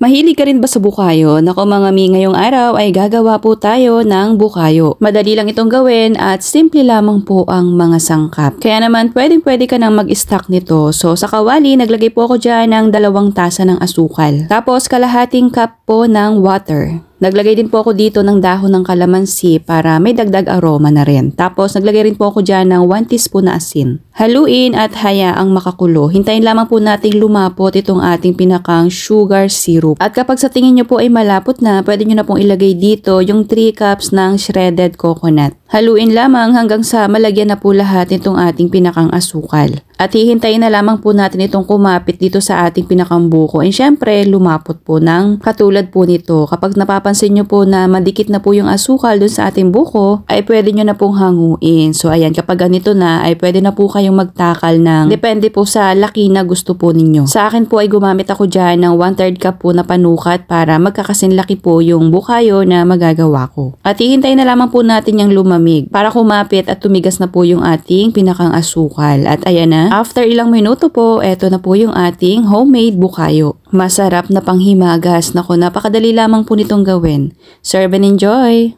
Mahilig ka rin ba sa bukayo? Nako mga mi, ngayong araw ay gagawa po tayo ng bukayo. Madali lang itong gawin at simple lamang po ang mga sangkap. Kaya naman pwede ka nang mag-stock nito. So sa kawali, naglagay po ako dyan ng 2 tasa ng asukal. Tapos kalahating cup po ng water. Naglagay din po ako dito ng dahon ng kalamansi para may dagdag aroma na rin. Tapos naglagay rin po ako dyan ng 1 teaspoon na asin. Haluin at hayaang makakulo. Hintayin lamang po nating lumapot itong ating pinakang sugar syrup. At kapag sa tingin nyo po ay malapot na, pwede nyo na pong ilagay dito yung 3 cups ng shredded coconut. Haluin lamang hanggang sa malagyan na po lahat itong ating pinakang asukal. At hihintayin na lamang po natin itong kumapit dito sa ating pinakang buko. And syempre, lumapot po ng katulad po nito. Kapag napapansin nyo po na madikit na po yung asukal dun sa ating buko, ay pwede nyo na pong hanguin. So ayan, kapag ganito na, ay pwede na po kayong magtakal ng depende po sa laki na gusto po ninyo. Sa akin po ay gumamit ako dyan ng 1/3 cup po na panukat para magkakasinlaki po yung bukayo na magagawa ko. At hihintayin na lamang po natin yung lumamig para kumapit at tumigas na po yung ating pinakang asukal. At ayan na. After ilang minuto po, eto na po yung ating homemade bukayo. Masarap na panghimagas. Naku, napakadali lamang po nitong gawin. Serve and enjoy!